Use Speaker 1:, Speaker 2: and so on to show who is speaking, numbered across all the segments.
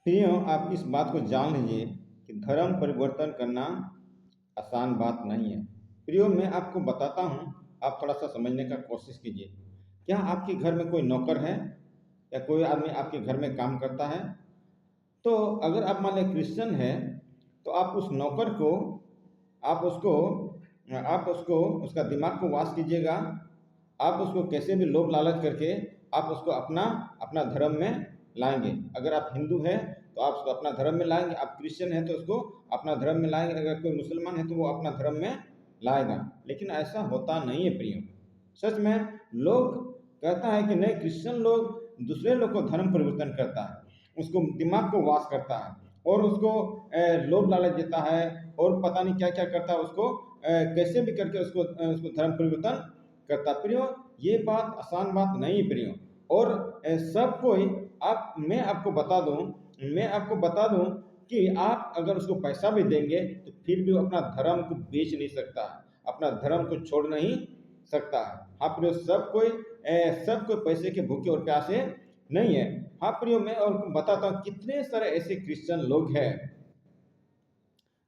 Speaker 1: प्रियो, आप इस बात को जान लीजिए कि धर्म परिवर्तन करना आसान बात नहीं है। प्रियो, मैं आपको बताता हूँ, आप थोड़ा सा समझने का कोशिश कीजिए। क्या आपके घर में कोई नौकर है या कोई आदमी आपके घर में काम करता है? तो अगर आप मान लें क्रिश्चियन है, तो आप उस नौकर को, आप उसको आप उसको उसका दिमाग को वाश कीजिएगा। आप उसको कैसे भी लोभ लालच करके आप उसको अपना अपना धर्म में लाएंगे। अगर आप हिंदू हैं तो आप उसको अपना धर्म में लाएंगे, आप क्रिश्चियन हैं तो उसको अपना धर्म में लाएंगे, अगर कोई मुसलमान है तो वो अपना धर्म में लाएगा। लेकिन ऐसा होता नहीं है प्रियो। सच में लोग कहता है कि नहीं, क्रिश्चियन लोग दूसरे लोग को धर्म परिवर्तन करता है, उसको दिमाग को वाश करता है और उसको लोभ लालच देता है और पता नहीं क्या क्या करता है, उसको कैसे भी करके उसको धर्म परिवर्तन करता। प्रियो, ये बात आसान बात नहीं प्रियो। और सब कोई, आप मैं आपको बता दूं कि आप अगर उसको पैसा भी देंगे तो फिर भी वो अपना धर्म को बेच नहीं सकता, अपना धर्म को छोड़ नहीं सकता है। हाँ प्रियो, सब कोई पैसे के भूखे और प्यासे नहीं है। हाँ प्रियो, मैं और बताता हूँ कितने सारे ऐसे क्रिश्चियन लोग हैं,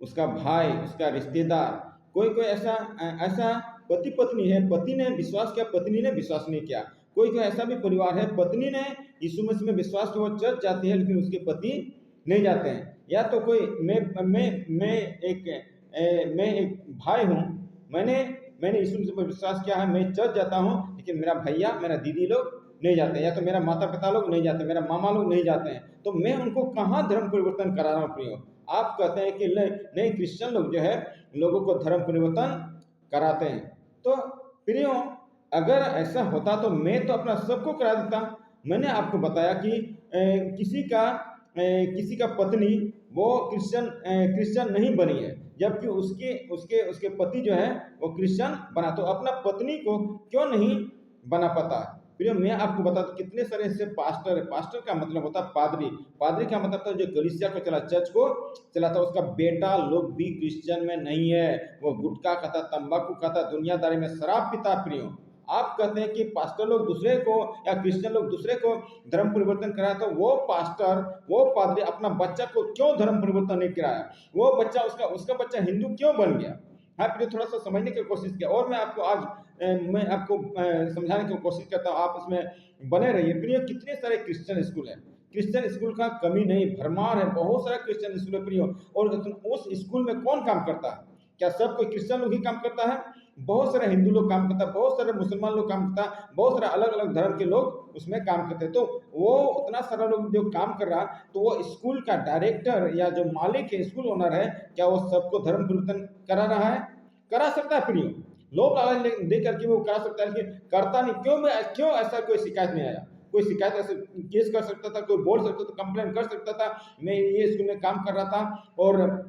Speaker 1: उसका भाई, उसका रिश्तेदार, कोई कोई ऐसा ऐसा पति पत्नी है, पति ने विश्वास किया, पत्नी ने विश्वास नहीं किया। कोई कोई ऐसा भी परिवार है, पत्नी ने यीशु मसीह में विश्वास किया, वो चर्च जाती है लेकिन उसके पति नहीं जाते हैं। या तो कोई मैं एक भाई हूँ, मैंने मैंने यीशु मसीह पर विश्वास किया है, मैं चर्च जाता हूँ लेकिन मेरा भैया, मेरा दीदी लोग नहीं जाते हैं, या तो मेरा माता पिता लोग नहीं जाते, मेरा मामा लोग नहीं जाते हैं, तो मैं उनको कहाँ धर्म परिवर्तन करा रहा हूँ प्रियो। आप कहते हैं कि नहीं, क्रिश्चियन लोग जो है लोगों को धर्म परिवर्तन कराते हैं। तो प्रियो, अगर ऐसा होता तो मैं तो अपना सबको करा देता। मैंने आपको बताया कि किसी का पत्नी वो क्रिश्चियन नहीं बनी है, जबकि उसके उसके उसके पति जो है वो क्रिश्चियन बना, तो अपना पत्नी को क्यों नहीं बना पाता। प्रियो, मैं आपको बता दूं कितने सारे ऐसे पास्टर है। पास्टर का मतलब होता है पादरी। पादरी का मतलब था जो कलीसिया को चला, चर्च को चलाता। उसका बेटा लोग भी क्रिश्चियन में नहीं है, वो गुटखा खाता, तंबाकू खाता, दुनियादारी में शराब पीता। प्रियो, आप कहते हैं कि पास्टर लोग दूसरे को या क्रिश्चियन लोग दूसरे को धर्म परिवर्तन कराया, तो वो पास्टर, वो पादरी अपना बच्चा को क्यों धर्म परिवर्तन नहीं कराया? वो बच्चा, उसका बच्चा हिंदू क्यों बन गया? हाँ प्रिय, थोड़ा सा समझने की कोशिश किया और मैं आपको समझाने की कोशिश करता हूँ, आप इसमें बने रहिए। प्रिय, कितने सारे क्रिश्चियन स्कूल हैं, क्रिश्चियन स्कूल का कमी नहीं, भरमार है, बहुत सारा क्रिश्चियन स्कूल है प्रिय। और उस स्कूल में कौन काम करता है? क्या सब कोई क्रिश्चियन लोग ही काम करता है? बहुत सारे हिंदू लोग काम करता है, बहुत सारे मुसलमान लोग काम करता है, बहुत सारे अलग अलग धर्म के लोग उसमें काम करते हैं। तो वो उतना सारा लोग जो काम कर रहा, तो वो स्कूल का डायरेक्टर या जो मालिक है, स्कूल ओनर है, क्या वो सबको धर्म परिवर्तन करा रहा है? करा सकता है प्रियो, लोग लालच दे करके वो करा सकता है, लेकिन करता नहीं। क्यों ऐसा कोई शिकायत नहीं आया? कोई शिकायत ऐसे केस कर सकता था, कोई बोल सकता था, कंप्लेन कर सकता था, मैं ये स्कूल में काम कर रहा था और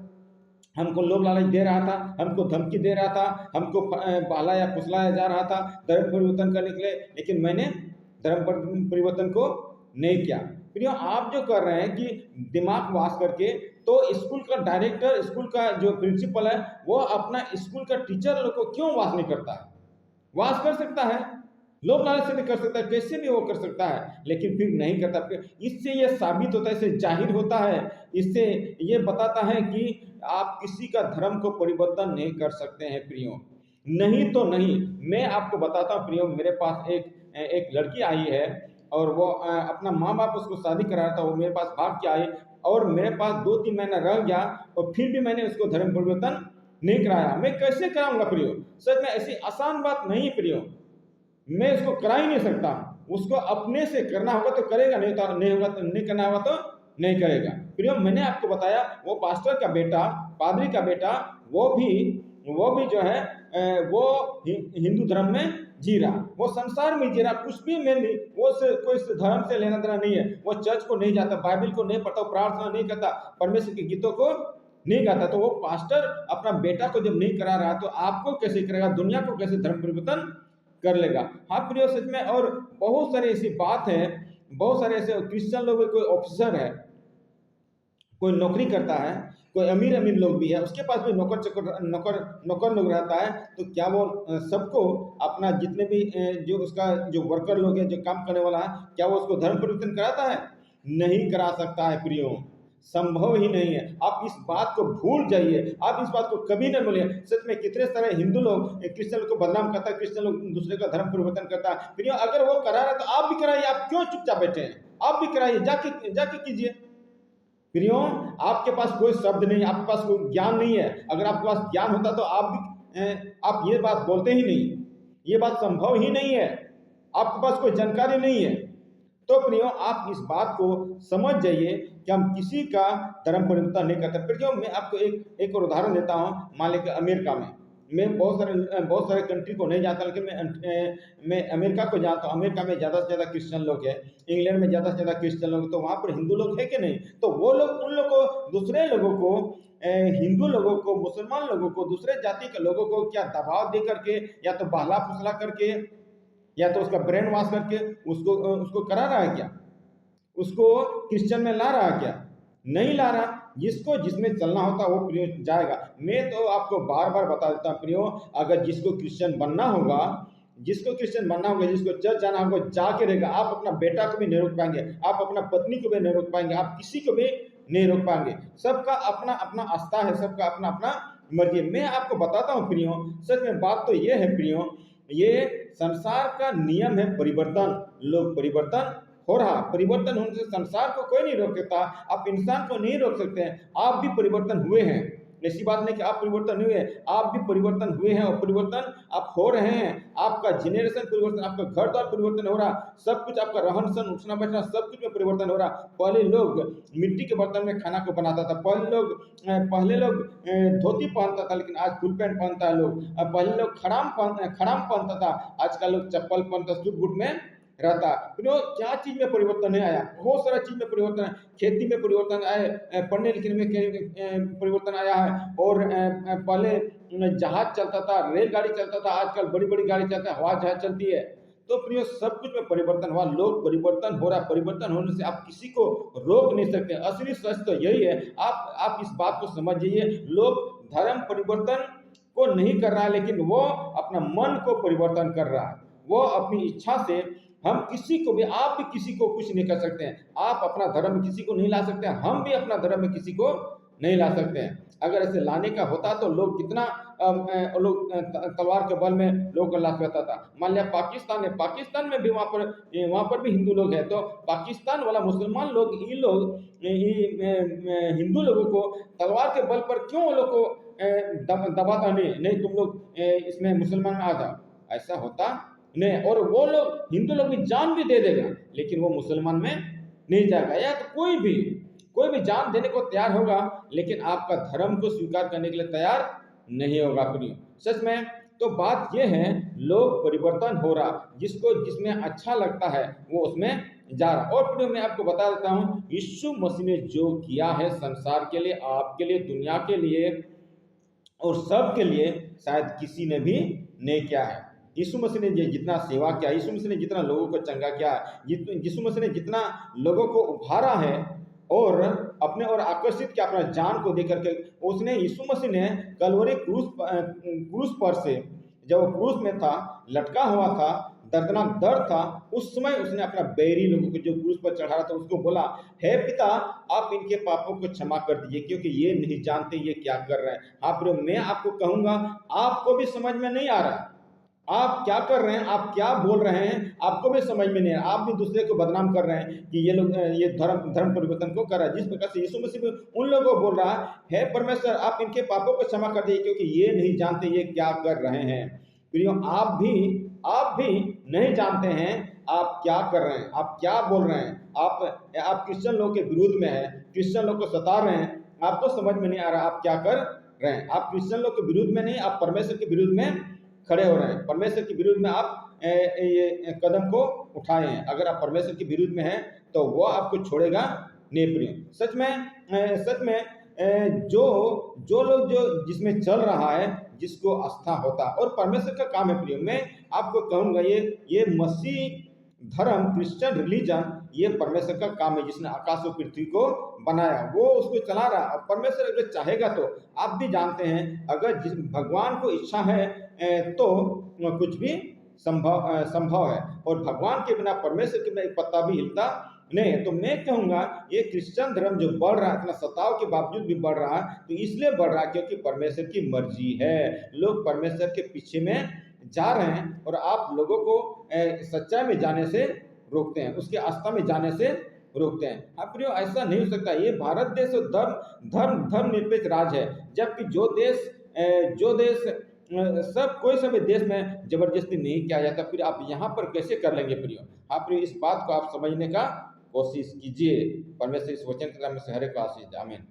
Speaker 1: हमको लोभ लालच दे रहा था, हमको धमकी दे रहा था, हमको बहलाया फुसलाया जा रहा था धर्म परिवर्तन करने के लिए, लेकिन मैंने धर्म परिवर्तन को नहीं किया। फिर आप जो कर रहे हैं कि दिमाग वास करके, तो स्कूल का डायरेक्टर, स्कूल का जो प्रिंसिपल है, वो अपना स्कूल का टीचर लोग को क्यों वास नहीं करता है? वास कर सकता है, लोभ लालच से भी कर सकता है, कैसे भी वो कर सकता है, लेकिन फिर नहीं करता। फिर इससे ये साबित होता है, इससे जाहिर होता है, इससे ये बताता है कि आप किसी का धर्म को परिवर्तन नहीं कर सकते हैं प्रियो। नहीं तो नहीं। मैं आपको बताता हूँ प्रियो, मेरे पास एक लड़की आई है और वो अपना माँ बाप उसको शादी करा रहा था, वो मेरे पास भाग के आई और मेरे पास 2-3 महीना रह गया और फिर भी मैंने उसको धर्म परिवर्तन नहीं कराया। मैं कैसे कराऊंगा प्रियो? सच में ऐसी आसान बात नहीं प्रियो, मैं इसको करा ही नहीं सकता। उसको अपने से करना होगा तो करेगा, नहीं तो नहीं होगा, तो नहीं करना होगा तो नहीं करेगा। प्रियो, मैंने आपको बताया वो पास्टर का बेटा, पादरी का बेटा, वो भी जो है वो हिंदू धर्म में जी रहा, वो संसार में जी रहा, कुछ भी में नहीं, कोई धर्म से लेना देना नहीं है। वो चर्च को नहीं जाता, बाइबल को नहीं पढ़ता, प्रार्थना नहीं करता, परमेश्वर के गीतों को नहीं गाता। तो वो पास्टर अपना बेटा को जब नहीं करा रहा, तो आपको कैसे करेगा? दुनिया को कैसे धर्म परिवर्तन कर लेगा? हाँ प्रियो, सच में। और बहुत सारी ऐसी बात है, बहुत सारे ऐसे क्रिश्चियन लोग, कोई ऑफिसर है, कोई नौकरी करता है, कोई अमीर अमीर लोग भी है, उसके पास भी नौकर लोग रहता है, तो क्या वो सबको अपना जितने भी जो उसका जो वर्कर लोग है, जो काम करने वाला है, क्या वो उसको धर्म परिवर्तन कराता है? नहीं करा सकता है प्रियो, संभव ही नहीं है। आप इस बात को भूल जाइए, आप इस बात को कभी न भूलिए। सच में कितने सारे हिंदू लोग क्रिश्चियन को बदनाम करता है, क्रिश्चियन लोग दूसरे का धर्म परिवर्तन करता है। प्रियो, अगर वो करा रहा है तो आप भी कराइए, आप क्यों चुपचाप बैठे हैं? आप भी कराइए, जाके जाके कीजिए। प्रियो, आपके पास कोई शब्द नहीं, आपके पास कोई ज्ञान नहीं है। अगर आपके पास ज्ञान होता तो आप भी आप ये बात बोलते ही नहीं। ये बात संभव ही नहीं है, आपके पास कोई जानकारी नहीं है। तो प्रियो, आप इस बात को समझ जाइए कि हम किसी का धर्म परिवर्तन नहीं करते। प्रियो, मैं आपको एक और उदाहरण देता हूँ। मान लीजिए अमेरिका में, मैं बहुत सारे कंट्री को नहीं जानता, लेकिन मैं अमेरिका को जानता हूँ। अमेरिका में ज़्यादा से ज़्यादा क्रिश्चियन लोग हैं, इंग्लैंड में ज़्यादा से ज़्यादा क्रिश्चियन लोग, तो वहाँ पर हिंदू लोग हैं कि नहीं? तो वो लोग उन लोगों को, दूसरे लोगों को, हिंदू लोगों को, मुसलमान लोगों को, दूसरे जाति के लोगों को क्या दबाव दे करके, या तो बहला फुसला करके, या तो उसका ब्रेन वॉश करके उसको उसको करा रहा है क्या? उसको क्रिश्चियन में ला रहा है क्या? नहीं ला रहा। जिसको जिसमें चलना होता है वो प्रियो जाएगा। मैं तो आपको बार बार बता देता हूँ प्रियो, अगर जिसको क्रिश्चियन बनना होगा, जिसको क्रिश्चियन बनना होगा, जिसको चर्च जाना होगा, जाके रहेगा। आप अपना बेटा को भी नहीं रोक पाएंगे, आप अपना पत्नी को भी नहीं रोक पाएंगे, आप किसी को भी नहीं रोक पाएंगे। सबका अपना अपना आस्था है, सबका अपना अपना मर्जी है। मैं आपको बताता हूँ प्रियो, सच में बात तो ये है प्रियो, ये संसार का नियम है परिवर्तन। लोग परिवर्तन हो रहा, परिवर्तन होने से संसार को कोई नहीं रोक सकता, आप इंसान को नहीं रोक सकते हैं। आप भी परिवर्तन हुए हैं, ऐसी बात नहीं कि आप परिवर्तन नहीं हुए, आप भी परिवर्तन हुए हैं, और परिवर्तन आप हो रहे हैं। आपका जनरेशन परिवर्तन, आपका घर द्वार परिवर्तन हो रहा, सब कुछ, आपका रहन सहन, उठना बैठना, सब कुछ में परिवर्तन हो रहा। पहले लोग मिट्टी के बर्तन में खाना को बनाता था, पहले लोग धोती पहनता था, लेकिन आज फुल पैंट पहनता है लोग। पहले लोग खड़ाम पहनता था, आजकल लोग चप्पल पहनता, सूट बूट में रहता। क्या चीज में परिवर्तन नहीं आया? बहुत सारा चीज में परिवर्तन है। खेती में परिवर्तन आए, पढ़ने लिखने में परिवर्तन आया है। और पहले जहाज चलता था, रेलगाड़ी चलता था, आजकल बड़ी बड़ी गाड़ी चलता है, हवा जहाज चलती है। तो प्रियो, सब कुछ में परिवर्तन हुआ, लोग परिवर्तन हो रहा। परिवर्तन होने से आप किसी को रोक नहीं सकते। असली सच तो यही है। आप इस बात को समझ जाइए, लोग धर्म परिवर्तन को नहीं कर रहा है, लेकिन वो अपना मन को परिवर्तन कर रहा है। वो अपनी इच्छा से, हम किसी को भी, आप भी किसी को कुछ नहीं कर सकते हैं। आप अपना धर्म में किसी को नहीं ला सकते हैं, हम भी अपना धर्म में किसी को नहीं ला सकते हैं। अगर ऐसे लाने का होता तो लोग कितना लोग तलवार के बल में लोगों को ला सकता था। मान लिया पाकिस्तान है, पाकिस्तान में भी वहाँ पर भी हिंदू लोग हैं, तो पाकिस्तान वाला मुसलमान लोग, ये लोग हिंदू लोगों को तलवार के बल पर क्यों लोग को दबाता नहीं तुम लोग इसमें मुसलमान आ जाओ, ऐसा होता नहीं। और वो लोग, हिंदू लोग भी जान भी दे देगा, लेकिन वो मुसलमान में नहीं जाएगा। या तो कोई भी जान देने को तैयार होगा, लेकिन आपका धर्म को स्वीकार करने के लिए तैयार नहीं होगा प्रियो। सच में तो बात यह है, लोग परिवर्तन हो रहा, जिसको जिसमें अच्छा लगता है वो उसमें जा रहा। और प्रियो, मैं आपको बता देता हूँ, यीशु मसीह ने जो किया है संसार के लिए, आपके लिए, दुनिया के लिए और सब के लिए, शायद किसी ने भी नहीं किया है। यीशु मसीह ने जितना सेवा किया, यीशु मसीह ने जितना लोगों को चंगा किया, यीशु मसीह ने जितना लोगों को उभारा है और अपने और आकर्षित किया अपना जान को देकर के, उसने, यीशु मसीह ने कलवरी क्रूस पर से, जब वो क्रूस में था, लटका हुआ था, दर्दनाक दर्द था, उस समय उसने अपना बैरी लोगों को जो क्रूस पर चढ़ा रहा था उसको बोला, हे पिता, आप इनके पापों को क्षमा कर दीजिए, क्योंकि ये नहीं जानते ये क्या कर रहे हैं। हाँ प्रियो, मैं आपको कहूंगा, आपको भी समझ में नहीं आ रहा आप क्या कर रहे हैं, आप क्या बोल रहे हैं, आपको भी समझ में नहीं है। आप भी दूसरे को बदनाम कर रहे हैं कि ये लोग ये धर्म परिवर्तन को कर रहा है। जिस प्रकार से यीशु मसीह उन लोगों को बोल रहा है, परमेश्वर आप इनके पापों को क्षमा कर दीजिए, क्योंकि ये नहीं जानते ये क्या कर रहे हैं। प्रियो, आप भी नहीं जानते हैं आप क्या कर रहे हैं, आप क्या बोल रहे हैं। आप क्रिश्चियन लोग के विरुद्ध में है, क्रिश्चियन लोग को सता रहे हैं, आपको समझ में नहीं आ रहा आप क्या कर रहे हैं। आप क्रिश्चियन लोग के विरुद्ध में नहीं, आप परमेश्वर के विरुद्ध में खड़े हो रहे हैं। परमेश्वर के विरुद्ध में आप ये कदम को उठाए हैं। अगर आप परमेश्वर के विरुद्ध में हैं तो वो आपको छोड़ेगा नहीं प्रिय। सच में जो लोग जो जिसमें चल रहा है, जिसको आस्था होता है, और परमेश्वर का काम है प्रिय। मैं आपको कहूँगा, ये मसीह धर्म, क्रिश्चियन रिलीजन, ये परमेश्वर का काम है, जिसने आकाश और पृथ्वी को बनाया, वो उसको चला रहा। और परमेश्वर अगर चाहेगा तो, आप भी जानते हैं, अगर जिस भगवान को इच्छा है तो कुछ भी संभव है। और भगवान के बिना, परमेश्वर के बिना एक पत्ता भी हिलता नहीं, तो मैं कहूँगा ये क्रिश्चियन धर्म जो बढ़ रहा है, इतना सताव के बावजूद भी बढ़ रहा है, तो इसलिए बढ़ रहा है क्योंकि परमेश्वर की मर्जी है। लोग परमेश्वर के पीछे में जा रहे हैं और आप लोगों को सच्चाई में जाने से रोकते हैं, उसके आस्था में जाने से रोकते हैं। हाँ प्रियो, ऐसा नहीं हो सकता। ये भारत देश धर्मनिरपेक्ष राज्य है, जबकि जो देश सब कोई सभी देश में जबरदस्ती नहीं किया जाता, फिर आप यहाँ पर कैसे कर लेंगे प्रियो? हाँ प्रियो, इस बात को आप समझने का कोशिश कीजिए। परमेश्वर इस वचन के नाम से हर एक को आशीष दे। आमीन।